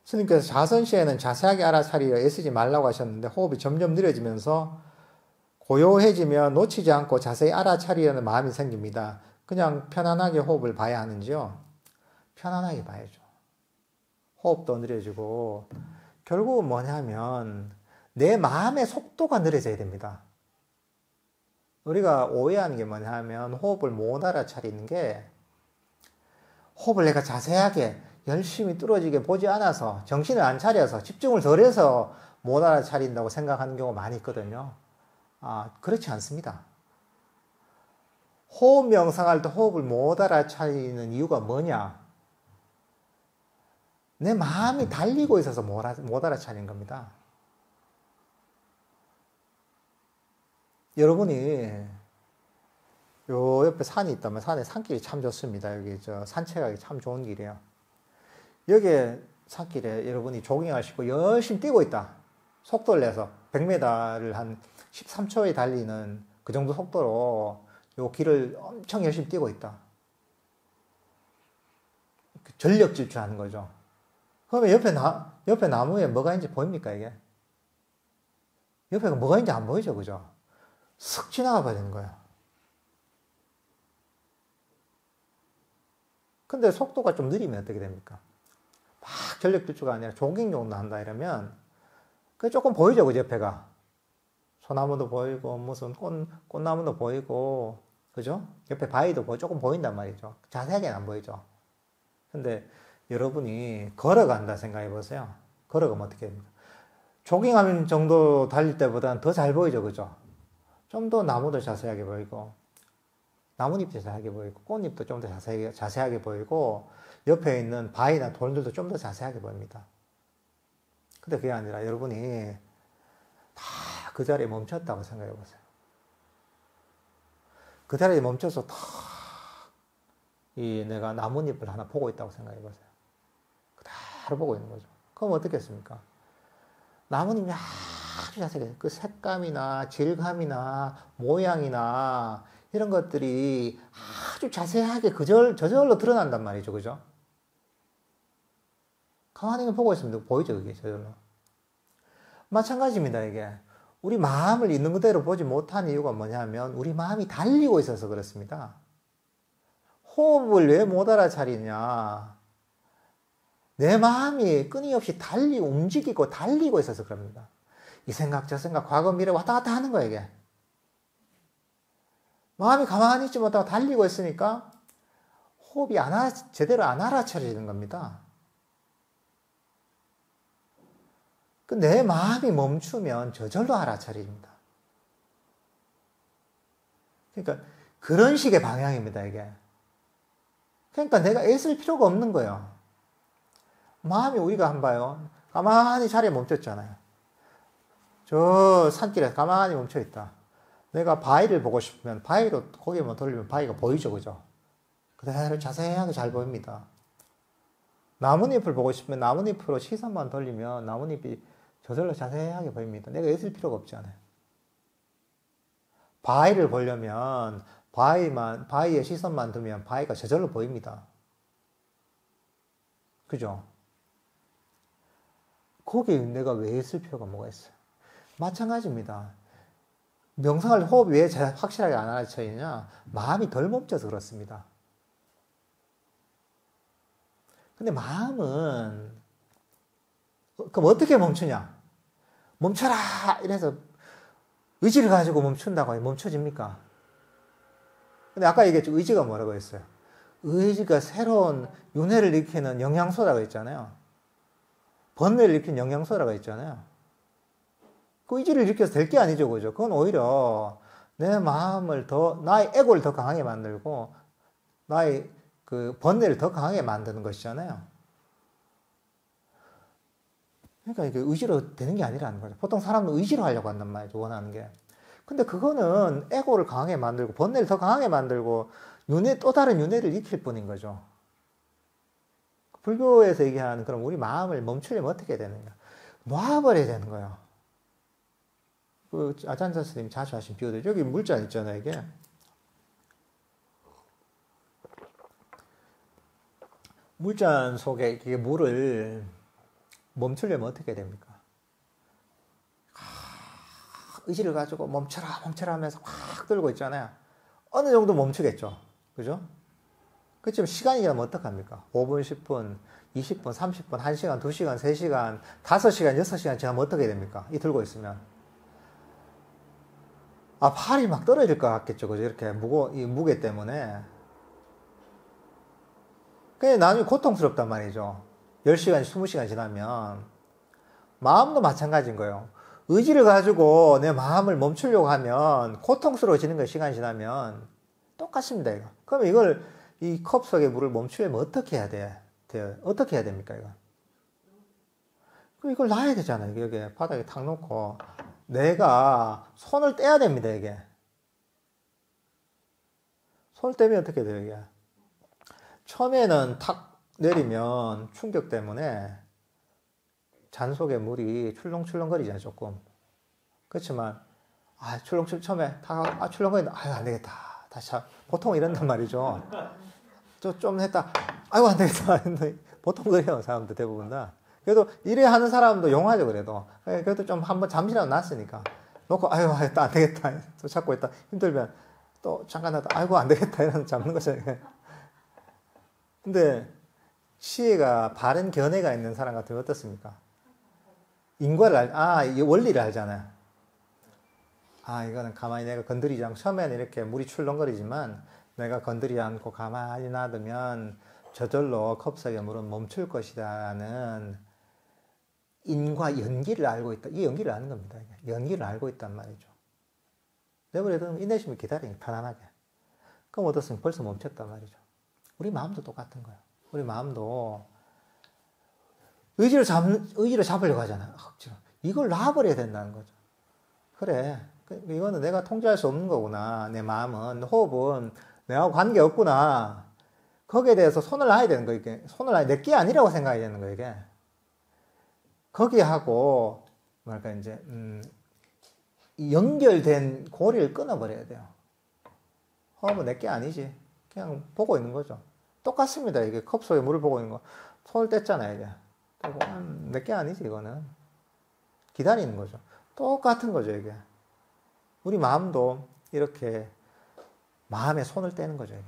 스님께서 자선 시에는 자세하게 알아차리려 애쓰지 말라고 하셨는데 호흡이 점점 느려지면서 고요해지면 놓치지 않고 자세히 알아차리려는 마음이 생깁니다. 그냥 편안하게 호흡을 봐야 하는지요? 편안하게 봐야죠. 호흡도 느려지고 결국은 뭐냐면 내 마음의 속도가 느려져야 됩니다. 우리가 오해하는 게 뭐냐면 호흡을 못 알아차리는 게 호흡을 내가 자세하게 열심히 뚫어지게 보지 않아서 정신을 안 차려서 집중을 덜해서 못 알아차린다고 생각하는 경우가 많이 있거든요. 그렇지 않습니다. 호흡 명상할 때 호흡을 못 알아차리는 이유가 뭐냐? 내 마음이 달리고 있어서 못 알아차리는 겁니다. 여러분이 요 옆에 산이 있다면 산에 산길이 참 좋습니다. 여기 산책하기 참 좋은 길이에요. 여기에 산길에 여러분이 조깅하시고 열심히 뛰고 있다. 속도를 내서 100m를 한 13초에 달리는 그 정도 속도로 요 길을 엄청 열심히 뛰고 있다. 전력 질주하는 거죠. 그러면 옆에 나무에 뭐가 있는지 보입니까, 이게? 옆에 뭐가 있는지 안 보이죠, 그죠? 슥 지나가 버리는 거예요. 근데 속도가 좀 느리면 어떻게 됩니까? 막 전력 질주가 아니라 조깅 정도 한다 이러면 그 조금 보이죠, 그 옆에가. 소나무도 보이고 무슨 꽃나무도 보이고, 그죠? 옆에 바위도 조금 보인단 말이죠. 자세하게는 안 보이죠. 근데 여러분이 걸어간다 생각해 보세요. 걸어가면 어떻게 됩니까? 조깅하면 정도 달릴 때보다는 더 잘 보이죠, 그죠? 좀 더 나무도 자세하게 보이고, 나뭇잎도 자세하게 보이고, 꽃잎도 좀 더 자세하게 보이고, 옆에 있는 바위나 돌들도 좀 더 자세하게 보입니다. 근데 그게 아니라 여러분이 다 그 자리에 멈췄다고 생각해 보세요. 그 자리에 멈춰서 다 내가 나뭇잎을 하나 보고 있다고 생각해 보세요. 그대로 보고 있는 거죠. 그럼 어떻겠습니까? 나뭇잎이 아주 자세하게 그 색감이나 질감이나 모양이나 이런 것들이 아주 자세하게 저절로 드러난단 말이죠. 그죠? 가만히 보고 있으면 보이죠, 그게 저절로. 마찬가지입니다, 이게. 우리 마음을 있는 그대로 보지 못한 이유가 뭐냐면 우리 마음이 달리고 있어서 그렇습니다. 호흡을 왜 못 알아차리냐? 내 마음이 끊임없이 움직이고 달리고 있어서 그럽니다. 이 생각, 저 생각, 과거, 미래 왔다 갔다 하는 거예요, 이게. 마음이 가만히 있지 못하고 달리고 있으니까 호흡이 제대로 안 알아차리는 겁니다. 내 마음이 멈추면 저절로 알아차립니다. 그러니까 그런 식의 방향입니다, 이게. 그러니까 내가 애쓸 필요가 없는 거예요. 마음이 우리가 한번 봐요. 가만히 자리에 멈췄잖아요. 저 산길에 가만히 멈춰있다. 내가 바위를 보고 싶으면 바위로 고개만 돌리면 바위가 보이죠, 그죠? 그대로 자세하게 잘 보입니다. 나뭇잎을 보고 싶으면 나뭇잎으로 시선만 돌리면 나뭇잎이 저절로 자세하게 보입니다. 내가 애쓸 필요가 없잖아요. 바위를 보려면 바위에 시선만 두면 바위가 저절로 보입니다. 그죠? 거기에 내가 왜 애쓸 필요가 뭐가 있어요? 마찬가지입니다. 명상할 호흡이 왜 확실하게 안 알아차리냐? 마음이 덜 멈춰서 그렇습니다. 근데 마음은 그럼 어떻게 멈추냐? 멈춰라! 이래서 의지를 가지고 멈춘다고 하면 멈춰집니까? 근데 아까 얘기했죠. 의지가 뭐라고 했어요? 의지가 새로운 윤회를 일으키는 영양소라고 했잖아요. 번뇌를 일으키는 영양소라고 했잖아요. 그 의지를 일으켜서 될 게 아니죠, 그죠? 그건 오히려 내 마음을 나의 에고를 더 강하게 만들고, 나의 그 번뇌를 더 강하게 만드는 것이잖아요. 그러니까 이게 의지로 되는 게 아니라는 거죠. 보통 사람은 의지로 하려고 한단 말이죠, 원하는 게. 근데 그거는 에고를 강하게 만들고, 번뇌를 더 강하게 만들고, 또 다른 윤회를 익힐 뿐인 거죠. 불교에서 얘기하는 그럼 우리 마음을 멈추려면 어떻게 해야 되느냐? 놔버려야 되는 거예요. 그 아잔자 스님 자주 하신 비유들, 여기 물잔 있잖아요, 이게. 물잔 속에 이게 물을 멈추려면 어떻게 됩니까? 의지를 가지고 멈춰라 하면서 확 들고 있잖아요. 어느 정도 멈추겠죠. 그죠? 그렇지만 시간이 지나면 어떡합니까? 5분, 10분, 20분, 30분, 1시간, 2시간, 3시간, 5시간, 6시간 지나면 어떻게 됩니까? 이 들고 있으면. 팔이 막 떨어질 것 같겠죠. 그죠? 이렇게 이 무게 때문에. 그게 나중에 고통스럽단 말이죠. 10시간, 20시간 지나면. 마음도 마찬가지인 거예요. 의지를 가지고 내 마음을 멈추려고 하면 고통스러워지는 거예요. 시간이 지나면. 똑같습니다, 이거. 그러면 이 컵 속에 물을 멈추려면 어떻게 해야 돼요? 어떻게 해야 됩니까, 이거? 그럼 이걸 놔야 되잖아요. 여기 바닥에 탁 놓고. 내가 손을 떼야 됩니다, 이게. 손을 떼면 어떻게 돼요, 이게? 처음에는 탁 내리면 충격 때문에 잔 속에 물이 출렁출렁거리잖아요, 조금. 그렇지만, 처음에 출렁거린다. 안 되겠다. 다시 보통 이런단 말이죠. 좀 했다. 안 되겠다. 보통 그래요, 사람들 대부분 다. 그래도 이래 하는 사람도 용하죠, 그래도 좀 한번 잠시라도 놨으니까. 놓고, 안 되겠다. 또 찾고 있다. 힘들면 또 잠깐 하다, 안 되겠다. 이러면서 잡는 거죠. 근데 시혜가 바른 견해가 있는 사람 같으면 어떻습니까? 이 원리를 알잖아요. 이거는 가만히 내가 건드리지 않고, 처음에는 이렇게 물이 출렁거리지만, 내가 건드리지 않고 가만히 놔두면 저절로 컵속의 물은 멈출 것이라는 인과 연기를 알고 있다. 이 연기를 아는 겁니다. 연기를 알고 있단 말이죠. 내버려두면 인내심을 기다리니 편안하게. 그럼 어떻습니까? 벌써 멈췄단 말이죠. 우리 마음도 똑같은 거예요. 우리 마음도 의지를 잡으려고 하잖아요. 이걸 놔버려야 된다는 거죠. 그래. 이거는 내가 통제할 수 없는 거구나. 내 마음은. 호흡은 내하고 관계없구나. 거기에 대해서 손을 놔야 되는 거예요. 이게. 내게 아니라고 생각해야 되는 거예요. 이게. 거기하고, 연결된 고리를 끊어버려야 돼요. 호흡은 내게 아니지. 그냥 보고 있는 거죠. 똑같습니다. 이게 컵 속에 물을 보고 있는 거. 손을 뗐잖아요. 이게. 내게 아니지, 이거는. 기다리는 거죠. 똑같은 거죠, 이게. 우리 마음도 이렇게 마음에 손을 떼는 거죠, 이게.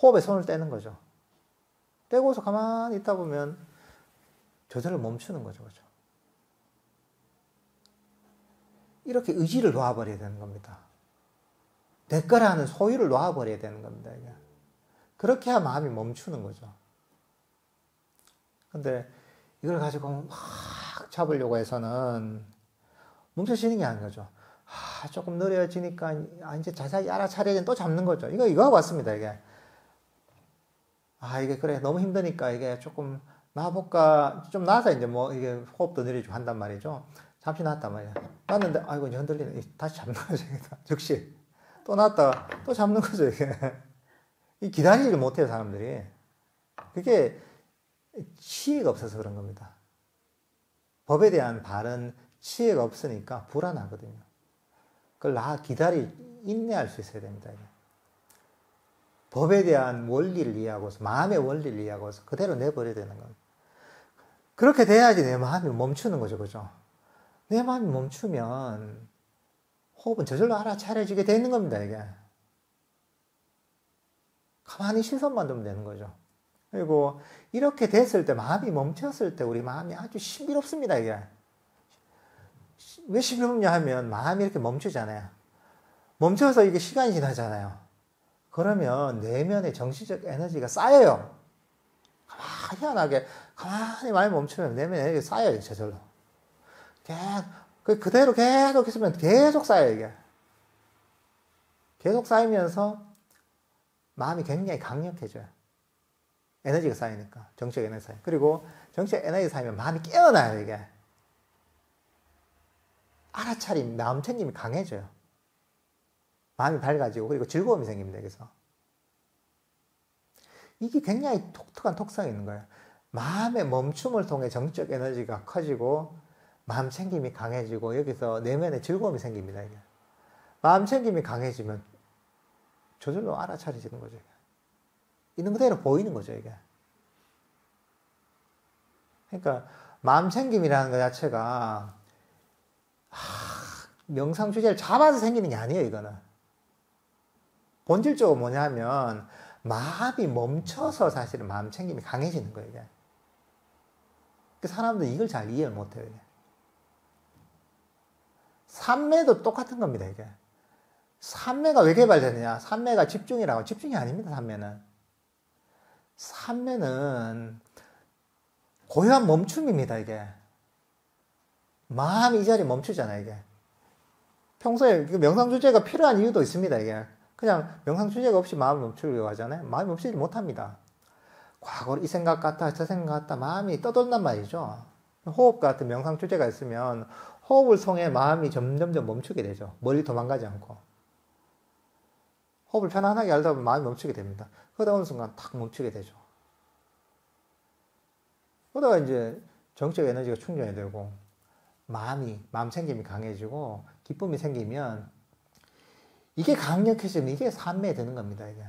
호흡에 손을 떼는 거죠. 떼고서 가만히 있다 보면 저절로 멈추는 거죠, 그죠? 이렇게 의지를 놓아버려야 되는 겁니다. 내 거라는 소유를 놓아버려야 되는 겁니다, 이게. 그렇게 해야 마음이 멈추는 거죠. 근데 이걸 가지고 확 잡으려고 해서는 멈춰지는 게 아닌 거죠. 조금 느려지니까 이제 자세히 알아차려야 또 잡는 거죠. 이거 같습니다, 이게. 이게 그래. 너무 힘드니까 이게 조금 놔볼까. 좀 놔서 이제 이게 호흡도 느리고 한단 말이죠. 잠시 놨단 말이야. 놨는데, 이제 흔들리네. 다시 잡는 거죠. 즉시. 또 놨다가 또 잡는 거죠, 이게. 기다리지를 못해요, 사람들이. 그게 지혜가 없어서 그런 겁니다. 법에 대한 바른 지혜가 없으니까 불안하거든요. 그걸 인내할 수 있어야 됩니다. 이게. 법에 대한 원리를 이해하고서, 마음의 원리를 이해하고서 그대로 내버려야 되는 겁니다. 그렇게 돼야지 내 마음이 멈추는 거죠, 그죠? 내 마음이 멈추면 호흡은 저절로 알아차려지게 되는 겁니다, 이게. 가만히 시선만 두면 되는 거죠. 그리고 이렇게 됐을 때, 마음이 멈췄을 때 우리 마음이 아주 신비롭습니다, 이게. 왜 신비롭냐 하면 마음이 이렇게 멈추잖아요. 멈춰서 이게 시간이 지나잖아요. 그러면 내면의 정신적 에너지가 쌓여요. 희한하게 가만히 마음이 멈추면 내면의 에너지가 쌓여요, 저절로. 그대로 계속 있으면 계속 쌓여요, 이게. 계속 쌓이면서 마음이 굉장히 강력해져요. 에너지가 쌓이니까. 정치적 에너지 쌓이니까. 그리고 정치적 에너지 쌓이면 마음이 깨어나요, 이게. 알아차림, 마음 챙김이 강해져요. 마음이 밝아지고, 그리고 즐거움이 생깁니다, 여기서. 이게 굉장히 독특한 특성이 있는 거예요. 마음의 멈춤을 통해 정적 에너지가 커지고, 마음 챙김이 강해지고, 여기서 내면에 즐거움이 생깁니다, 이게. 마음 챙김이 강해지면 저절로 알아차려지는 거죠, 이게. 있는 그대로 보이는 거죠, 이게. 그러니까 마음 챙김이라는 것 자체가 명상 주제를 잡아서 생기는 게 아니에요, 이거는. 본질적으로 뭐냐면 마음이 멈춰서 사실은 마음 챙김이 강해지는 거예요, 이게. 그 사람들은 이걸 잘 이해를 못해요, 이게. 삼매도 똑같은 겁니다, 이게. 삼매가 왜 개발되느냐? 삼매가 집중이라고. 집중이 아닙니다, 삼매는. 삼매는 고요한 멈춤입니다, 이게. 마음이 이 자리에 멈추잖아요, 이게. 평소에 명상 주제가 필요한 이유도 있습니다, 이게. 그냥 명상 주제가 없이 마음을 멈추려고 하잖아요. 마음이 멈추지 못합니다. 과거로 이 생각 같다, 저 생각 같다, 마음이 떠돌단 말이죠. 호흡 같은 명상 주제가 있으면 호흡을 통해 마음이 점점점 멈추게 되죠. 멀리 도망가지 않고. 호흡을 편안하게 하다 보면 마음이 멈추게 됩니다. 그러다 어느 순간 탁 멈추게 되죠. 그러다가 이제 정적 에너지가 충전이 되고, 마음 챙김이 강해지고, 기쁨이 생기면, 이게 강력해지면 이게 삼매에 드는 겁니다, 이게.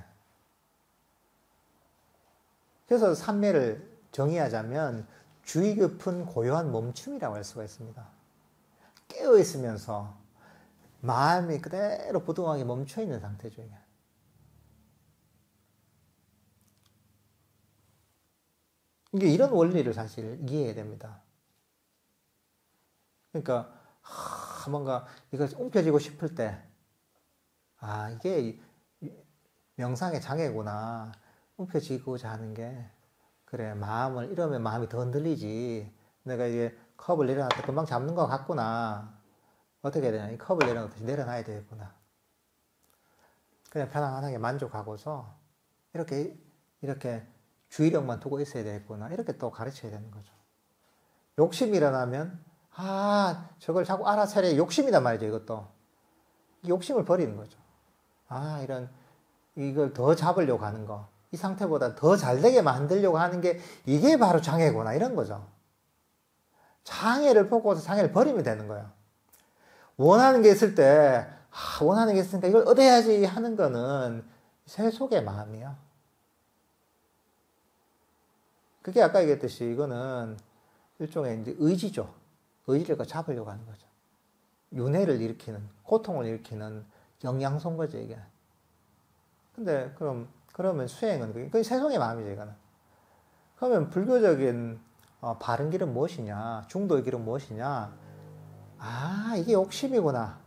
그래서 삼매를 정의하자면, 주의 깊은 고요한 멈춤이라고 할 수가 있습니다. 깨어있으면서, 마음이 그대로 부동하게 멈춰있는 상태죠, 이게. 이게 이런 원리를 사실 이해해야 됩니다. 그러니까 뭔가 이걸 움켜쥐고 싶을 때, 이게 명상의 장애구나. 움켜쥐고자 하는 게, 그래, 이러면 마음이 더 흔들리지. 내가 이제 컵을 내려놨다 금방 잡는 것 같구나. 어떻게 해야 되냐. 이 컵을 내려놓듯이 내려놔야 되겠구나. 그냥 편안하게 만족하고서, 이렇게 주의력만 두고 있어야 되겠구나. 이렇게 또 가르쳐야 되는 거죠. 욕심이 일어나면, 저걸 자꾸 알아차려. 욕심이란 말이죠, 이것도. 욕심을 버리는 거죠. 이걸 더 잡으려고 하는 거. 이 상태보다 더 잘되게 만들려고 하는 게 이게 바로 장애구나. 이런 거죠. 장애를 보고서 장애를 버리면 되는 거예요. 원하는 게 있을 때, 원하는 게 있으니까 이걸 얻어야지 하는 거는 세속의 마음이에요. 그게 아까 얘기했듯이 이거는 일종의 이제 의지죠. 의지를 잡으려고 하는 거죠. 윤회를 일으키는, 고통을 일으키는 영양소인 거죠, 이게. 근데 그러면 수행은 그게 세속의 마음이죠, 이거는. 그러면 불교적인 바른 길은 무엇이냐? 중도의 길은 무엇이냐? 이게 욕심이구나.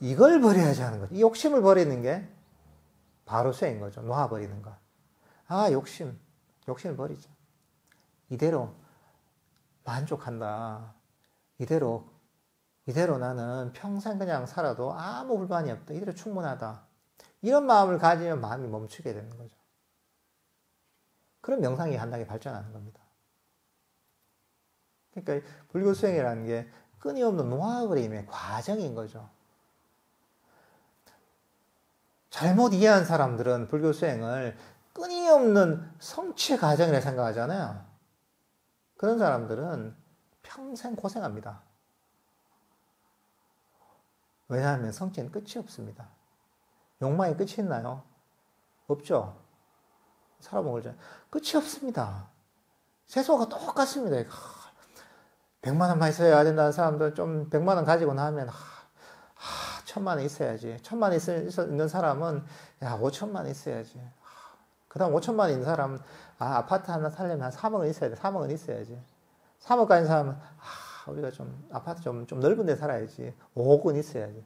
이걸 버려야지 하는 거죠. 이 욕심을 버리는 게 바로 수행인 거죠. 놓아버리는 거. 욕심을 버리죠. 이대로 만족한다. 이대로 나는 평생 그냥 살아도 아무 불만이 없다. 이대로 충분하다. 이런 마음을 가지면 마음이 멈추게 되는 거죠. 그럼 명상이 한 단계 발전하는 겁니다. 그러니까 불교 수행이라는 게 끊임없는 놓아버림의 과정인 거죠. 잘못 이해한 사람들은 불교 수행을 끊임없는 성취의 과정이라고 생각하잖아요. 그런 사람들은 평생 고생합니다. 왜냐하면 성취는 끝이 없습니다. 욕망이 끝이 있나요? 없죠. 살아본 거죠. 끝이 없습니다. 세소가 똑같습니다. 100만 원만 있어야 된다는 사람들 좀 100만 원 가지고 나면 1000만 원 있어야지. 1000만 원 있는 사람은 5천만 원 있어야지. 그 다음 5천만 원 있는 사람은 아파트 하나 살려면 한 3억 원 있어야 돼. 3억 원 있어야지. 3억 가진 사람은 우리가 좀 아파트 좀 넓은 데 살아야지. 5억 원 있어야지.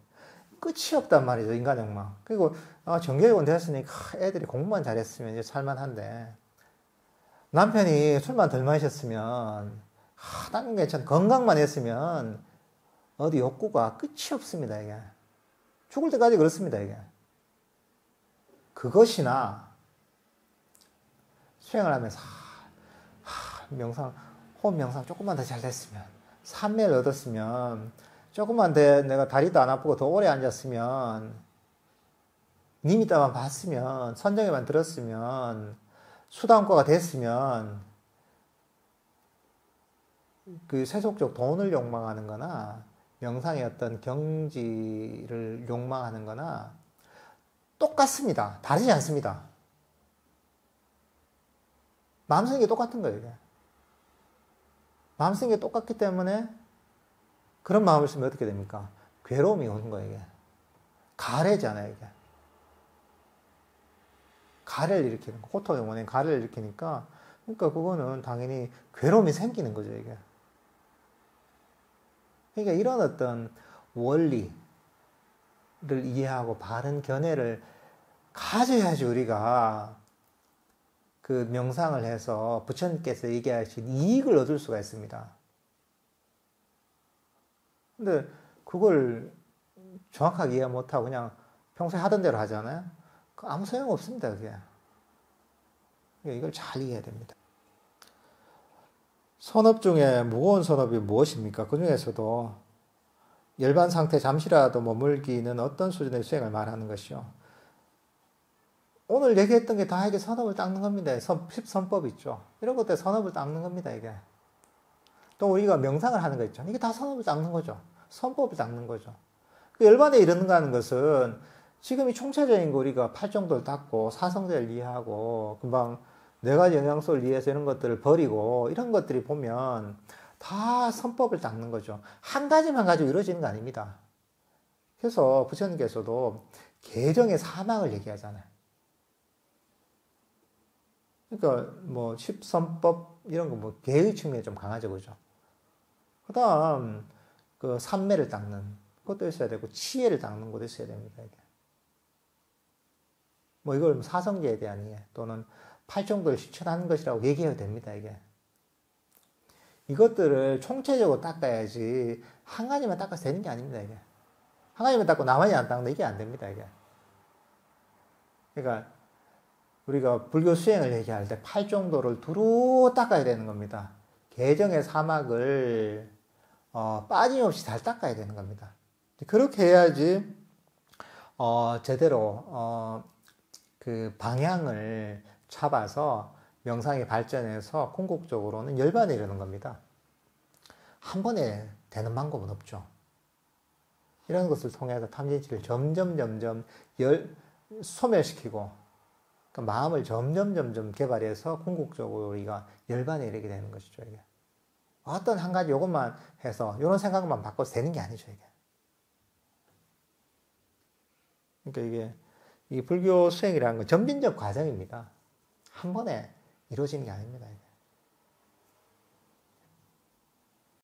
끝이 없단 말이죠, 인간 욕망. 그리고 정규직원 됐으니까 애들이 공부만 잘했으면 이제 살만한데, 남편이 술만 덜 마셨으면 다른 게 괜찮아. 건강만 했으면 어디 욕구가 끝이 없습니다, 이게. 죽을 때까지 그렇습니다, 이게. 그것이나 수행을 하면서 호흡 명상 조금만 더 잘 됐으면, 삼매를 얻었으면, 조금만 더 내가 다리도 안 아프고 더 오래 앉았으면, 니미따만 봤으면, 선정에만 들었으면, 수다원과가 됐으면, 그 세속적 돈을 욕망하는 거나, 명상의 어떤 경지를 욕망하는 거나, 똑같습니다. 다르지 않습니다. 마음 쓰는 게 똑같은 거예요, 이게. 마음 쓰는 게 똑같기 때문에 그런 마음을 쓰면 어떻게 됩니까? 괴로움이 오는 거예요, 이게. 가래잖아요, 이게. 가래를 일으키는 거. 고통의 원인 가래를 일으키니까, 그러니까 그거는 당연히 괴로움이 생기는 거죠, 이게. 그러니까 이런 어떤 원리를 이해하고 바른 견해를 가져야지 우리가 그 명상을 해서 부처님께서 얘기하신 이익을 얻을 수가 있습니다. 근데 그걸 정확하게 이해 못하고 그냥 평소에 하던 대로 하잖아요. 아무 소용 없습니다, 그게. 이걸 잘 이해해야 됩니다. 선업 중에 무거운 선업이 무엇입니까? 그 중에서도 열반 상태 잠시라도 머물기는 어떤 수준의 수행을 말하는 것이요. 오늘 얘기했던 게 다 이게 선업을 닦는 겁니다. 십선법 있죠. 이런 것들 선업을 닦는 겁니다, 이게. 또 우리가 명상을 하는 거 있죠. 이게 다 선업을 닦는 거죠. 선법을 닦는 거죠. 그 열반에 이르는가 하는 것은 지금 이 총체적인 거 우리가 팔정도를 닦고 사성제를 이해하고 금방 네 가지 영양소를 이해해서 이런 것들을 버리고 이런 것들이 보면 다 선법을 닦는 거죠. 한 가지만 가지고 이루어지는 거 아닙니다. 그래서 부처님께서도 계정의 사망을 얘기하잖아요. 그러니까 뭐 십선법 이런 거 뭐 계의 측면이 좀 강하죠, 그죠? 그다음 그 삼매를 닦는 것도 있어야 되고 치예를 닦는 것도 있어야 됩니다. 이게. 뭐 이걸 사성제에 대한 이해 또는 팔정도를 실천하는 것이라고 얘기해도 됩니다. 이게. 이것들을 총체적으로 닦아야지 한 가지만 닦아서 되는 게 아닙니다. 이게. 한 가지만 닦고 나머지 안 닦는 이게 안 됩니다. 이게. 그러니까 우리가 불교 수행을 얘기할 때 팔정도를 두루 닦아야 되는 겁니다. 계정의 사막을 빠짐없이 잘 닦아야 되는 겁니다. 그렇게 해야지 제대로 그 방향을 잡아서 명상이 발전해서 궁극적으로는 열반에 이르는 겁니다. 한 번에 되는 방법은 없죠. 이런 것을 통해서 탐진치를 점점 소멸시키고 그러니까 마음을 점점 개발해서 궁극적으로 우리가 열반에 이르게 되는 것이죠. 이게. 어떤 한 가지 요것만 해서 이런 생각만 바꿔서 되는 게 아니죠. 이게. 그러니까 이 불교 수행이라는 건 점진적 과정입니다. 한 번에 이루어지는 게 아닙니다.